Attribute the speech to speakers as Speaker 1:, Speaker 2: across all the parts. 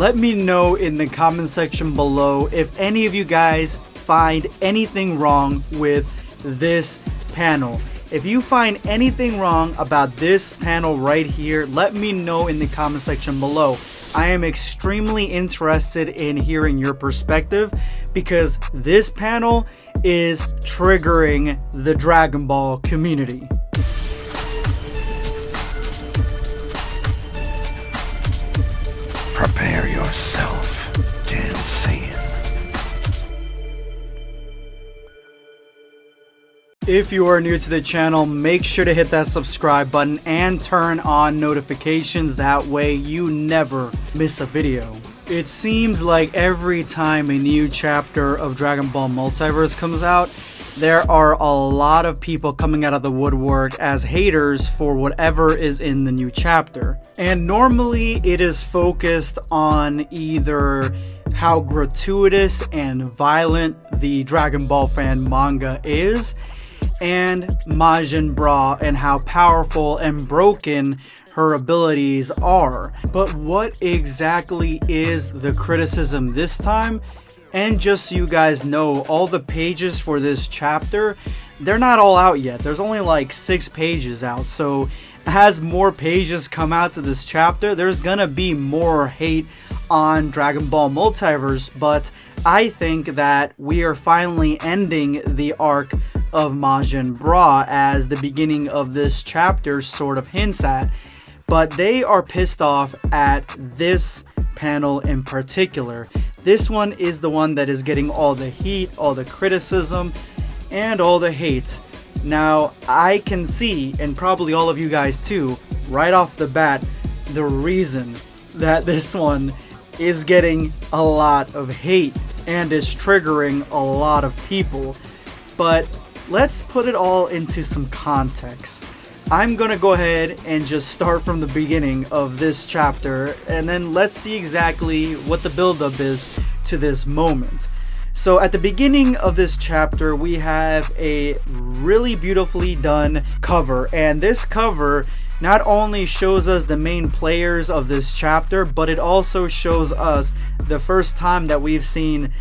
Speaker 1: Let me know in the comment section below if any of you guys find anything wrong with this panel. If you find anything wrong about this panel right here, let me know in the comment section below. I am extremely interested in hearing your perspective because this panel is triggering the Dragon Ball community.
Speaker 2: Prepare yourself, Dan Saiyan.
Speaker 1: If you are new to the channel, make sure to hit that subscribe button and turn on notifications. That way you never miss a video. It seems like every time a new chapter of Dragon Ball Multiverse comes out, there are a lot of people coming out of the woodwork as haters for whatever is in the new chapter. And normally it is focused on either how gratuitous and violent the Dragon Ball fan manga is, and Majin Bra and how powerful and broken her abilities are. But what exactly is the criticism this time? And just so you guys know, all the pages for this chapter, they're not all out yet. There's only like 6 pages out. So as more pages come out to this chapter, there's gonna be more hate on Dragon Ball Multiverse. But I think that we are finally ending the arc of Majin Bra, as the beginning of this chapter sort of hints at. But they are pissed off at this panel in particular. This one is the one that is getting all the heat, all the criticism, and all the hate. Now, I can see, and probably all of you guys too, right off the bat, the reason that this one is getting a lot of hate and is triggering a lot of people. But let's put it all into some context. I'm gonna go ahead and just start from the beginning of this chapter, and then let's see exactly what the buildup is to this moment. So at the beginning of this chapter, we have a really beautifully done cover, and this cover not only shows us the main players of this chapter, but it also shows us the first time that we've seen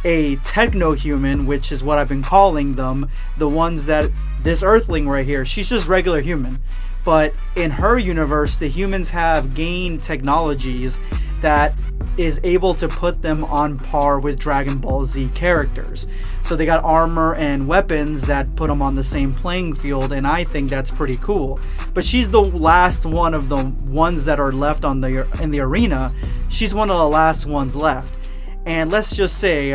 Speaker 1: a techno-human, which is what I've been calling them, the ones that this earthling right here, she's just regular human, but in her universe the humans have gained technologies that is able to put them on par with Dragon Ball Z characters. So they got armor and weapons that put them on the same playing field, and I think that's pretty cool. But she's the last one of the ones that are left on in the arena. She's one of the last ones left. And let's just say,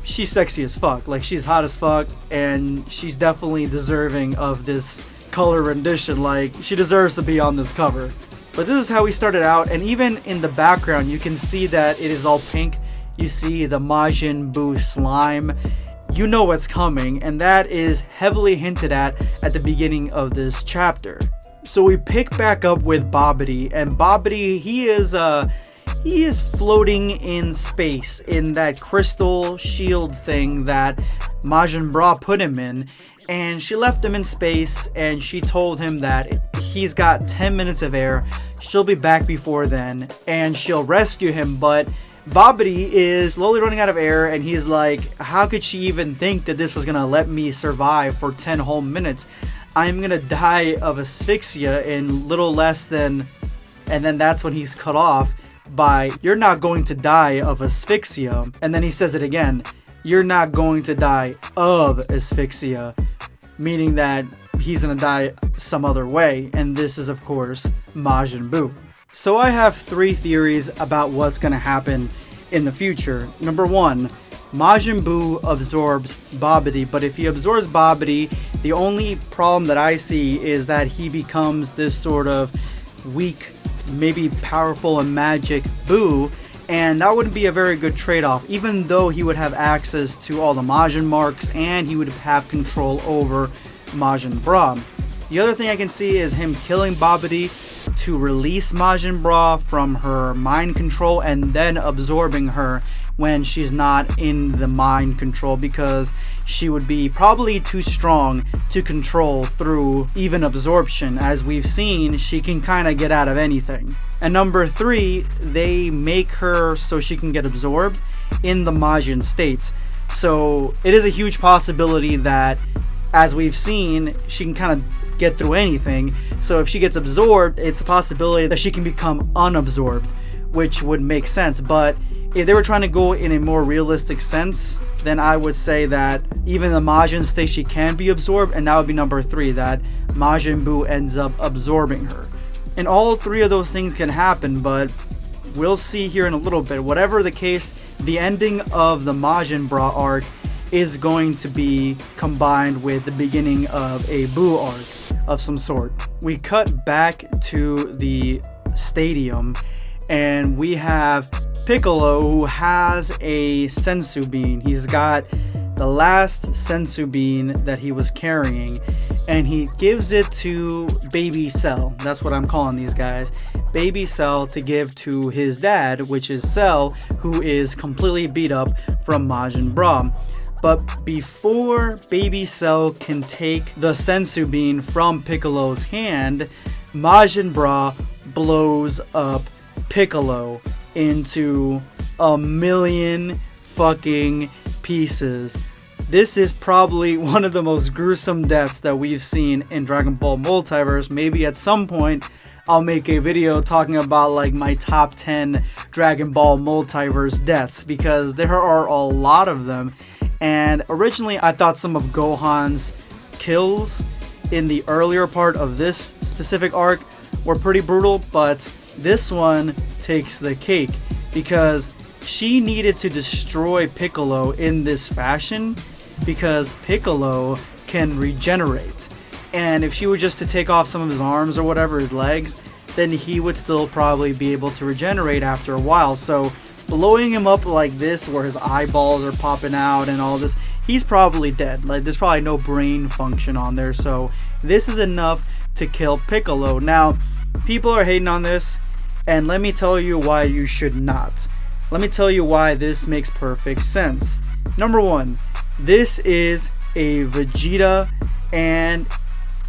Speaker 1: she's sexy as fuck. Like, she's hot as fuck, and she's definitely deserving of this color rendition. Like, she deserves to be on this cover. But this is how we started out, and even in the background, you can see that it is all pink. You see the Majin Buu slime. You know what's coming, and that is heavily hinted at the beginning of this chapter. So we pick back up with Babidi, and Babidi, he is floating in space in that crystal shield thing that Majin Bra put him in, and she left him in space, and she told him that he's got 10 minutes of air, she'll be back before then, and she'll rescue him. But Babidi is slowly running out of air, and he's like, how could she even think that this was gonna let me survive for 10 whole minutes? I'm gonna die of asphyxia in little less than... And then that's when he's cut off by, you're not going to die of asphyxia. And then he says it again, you're not going to die of asphyxia, meaning that he's gonna die some other way. And this is, of course, Majin Buu. So I have 3 theories about what's gonna happen in the future. Number 1, Majin Buu absorbs Babidi, but if he absorbs Babidi, the only problem that I see is that he becomes this sort of weak, maybe powerful and magic Buu, and that wouldn't be a very good trade-off, even though he would have access to all the Majin marks and he would have control over Majin Bra. The other thing I can see is him killing Babidi to release Majin Bra from her mind control and then absorbing her when she's not in the mind control, because she would be probably too strong to control through even absorption. As we've seen, she can kind of get out of anything. And number 3, they make her so she can get absorbed in the Majin state. So it is a huge possibility that, as we've seen, she can kind of get through anything. So if she gets absorbed, it's a possibility that she can become unabsorbed, which would make sense. But if they were trying to go in a more realistic sense, then I would say that even the Majin state, she can be absorbed, and that would be number 3, that Majin Buu ends up absorbing her. And all 3 of those things can happen, but we'll see here in a little bit. Whatever the case, the ending of the Majin Bra arc is going to be combined with the beginning of a Buu arc of some sort. We cut back to the stadium, and we have Piccolo, who has a sensu bean. He's got the last sensu bean that he was carrying, and he gives it to Baby Cell. That's what I'm calling these guys. Baby Cell, to give to his dad, which is Cell, who is completely beat up from Majin Bra. But before Baby Cell can take the sensu bean from Piccolo's hand, Majin Bra blows up Piccolo into a million fucking pieces. This is probably one of the most gruesome deaths that we've seen in Dragon Ball Multiverse. Maybe at some point I'll make a video talking about like my top 10 Dragon Ball Multiverse deaths, because there are a lot of them. And originally I thought some of Gohan's kills in the earlier part of this specific arc were pretty brutal, but this one takes the cake, because she needed to destroy Piccolo in this fashion because Piccolo can regenerate. And if she were just to take off some of his arms or whatever, his legs, then he would still probably be able to regenerate after a while. So blowing him up like this, where his eyeballs are popping out and all this, he's probably dead. Like, there's probably no brain function on there. So this is enough to kill Piccolo. Now, people are hating on this, and let me tell you why you should not. Let me tell you why this makes perfect sense. Number 1, this is a Vegeta and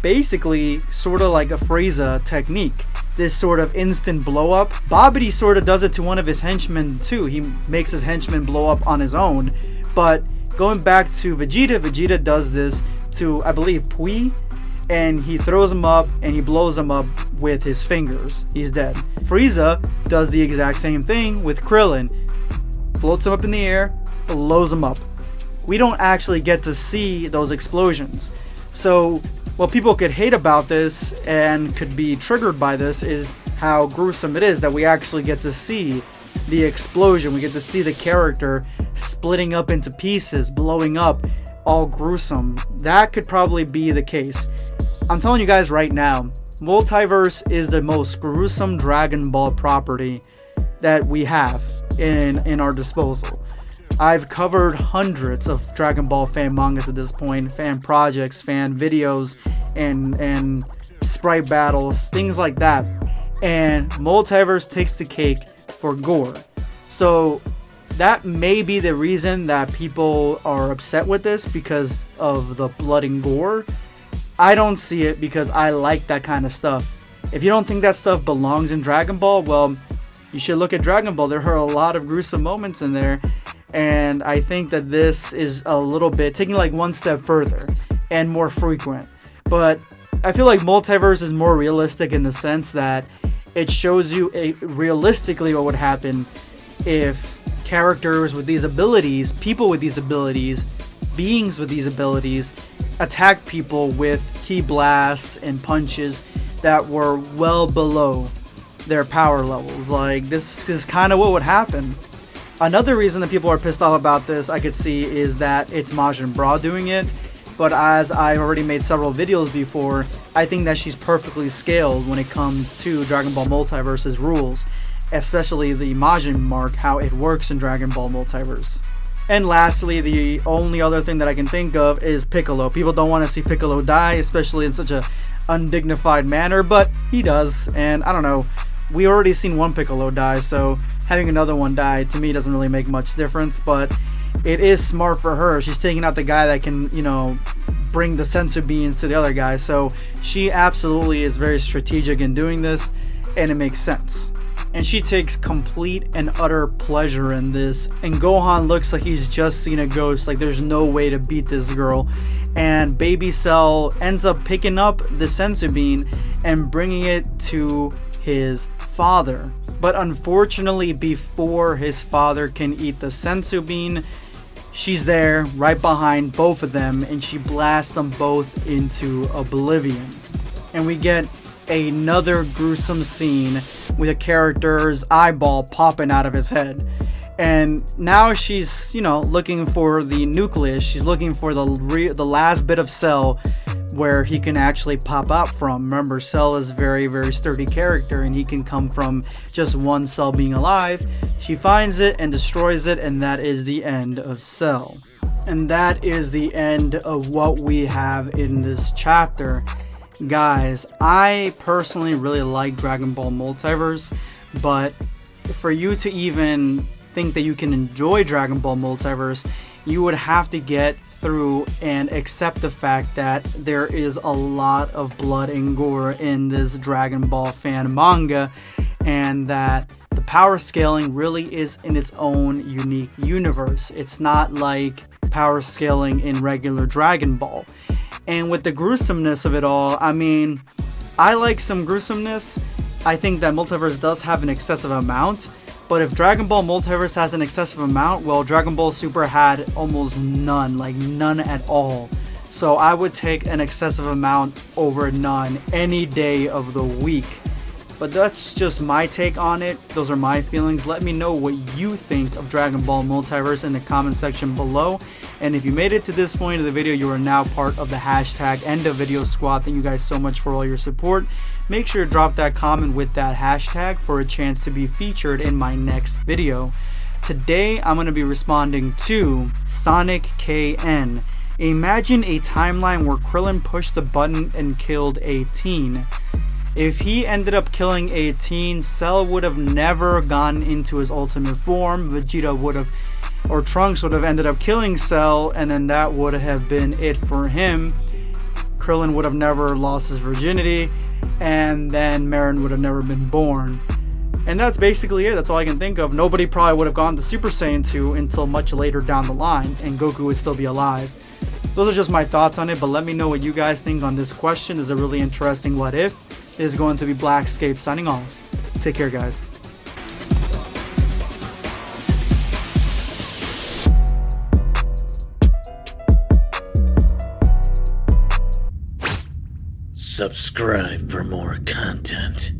Speaker 1: basically sort of like a Frieza technique. This sort of instant blow up. Babidi sort of does it to one of his henchmen too. He makes his henchman blow up on his own. But going back to Vegeta, Vegeta does this to, I believe, Pui, and he throws him up and he blows him up with his fingers. He's dead. Frieza does the exact same thing with Krillin. Floats him up in the air, blows him up. We don't actually get to see those explosions. So what people could hate about this and could be triggered by this is how gruesome it is that we actually get to see the explosion. We get to see the character splitting up into pieces, blowing up, all gruesome. That could probably be the case. I'm telling you guys right now, Multiverse is the most gruesome Dragon Ball property that we have in our disposal. I've covered hundreds of Dragon Ball fan mangas at this point, fan projects, fan videos, and sprite battles, things like that. And Multiverse takes the cake for gore. So that may be the reason that people are upset with this, because of the blood and gore. I don't see it, because I like that kind of stuff. If you don't think that stuff belongs in Dragon Ball, well, you should look at Dragon Ball. There are a lot of gruesome moments in there. And I think that this is a little bit taking like one step further and more frequent. But I feel like Multiverse is more realistic in the sense that it shows you realistically what would happen if characters with these abilities, people with these abilities, beings with these abilities attack people with ki blasts and punches that were well below their power levels. Like, this is kind of what would happen. Another reason that people are pissed off about this, I could see, is that it's Majin Bra doing it. But as I've already made several videos before, I think that she's perfectly scaled when it comes to Dragon Ball Multiverse's rules, especially the Majin mark, how it works in Dragon Ball Multiverse. And lastly, the only other thing that I can think of is Piccolo. People don't want to see Piccolo die, especially in such a undignified manner, but he does. And I don't know, we already seen one Piccolo die, so having another one die to me doesn't really make much difference. But it is smart for her. She's taking out the guy that can, you know, bring the sensu beans to the other guy. So she absolutely is very strategic in doing this, and it makes sense. And she takes complete and utter pleasure in this. And Gohan looks like he's just seen a ghost. Like there's no way to beat this girl. And Baby Cell ends up picking up the sensu bean and bringing it to his father. But unfortunately, before his father can eat the sensu bean, she's there right behind both of them, and she blasts them both into oblivion. And we get another gruesome scene with a character's eyeball popping out of his head. And now she's, you know, looking for the nucleus. She's looking for the last bit of Cell where he can actually pop out from. Remember, Cell is a very, very sturdy character, and he can come from just one cell being alive. She finds it and destroys it, and that is the end of Cell. And that is the end of what we have in this chapter. Guys, I personally really like Dragon Ball Multiverse, but for you to even think that you can enjoy Dragon Ball Multiverse, you would have to get through and accept the fact that there is a lot of blood and gore in this Dragon Ball fan manga, and that the power scaling really is in its own unique universe. It's not like power scaling in regular Dragon Ball. And with the gruesomeness of it all, I mean, I like some gruesomeness. I think that Multiverse does have an excessive amount. But if Dragon Ball Multiverse has an excessive amount, well, Dragon Ball Super had almost none, like none at all. So I would take an excessive amount over none any day of the week. But that's just my take on it. Those are my feelings. Let me know what you think of Dragon Ball Multiverse in the comment section below. And if you made it to this point of the video, you are now part of the hashtag #EndOfVideo squad. Thank you guys so much for all your support. Make sure to drop that comment with that hashtag for a chance to be featured in my next video. Today, I'm going to be responding to Sonic KN. Imagine a timeline where Krillin pushed the button and killed a teen. If he ended up killing 18, Cell would have never gotten into his ultimate form. Vegeta would have, or Trunks would have ended up killing Cell, and then that would have been it for him. Krillin would have never lost his virginity, and then Marin would have never been born. And that's basically it. That's all I can think of. Nobody probably would have gone to Super Saiyan 2 until much later down the line, and Goku would still be alive. Those are just my thoughts on it, but let me know what you guys think on this question. This is a really interesting what if. This is going to be Blackscape signing off. Take care, guys.
Speaker 2: Subscribe for more content.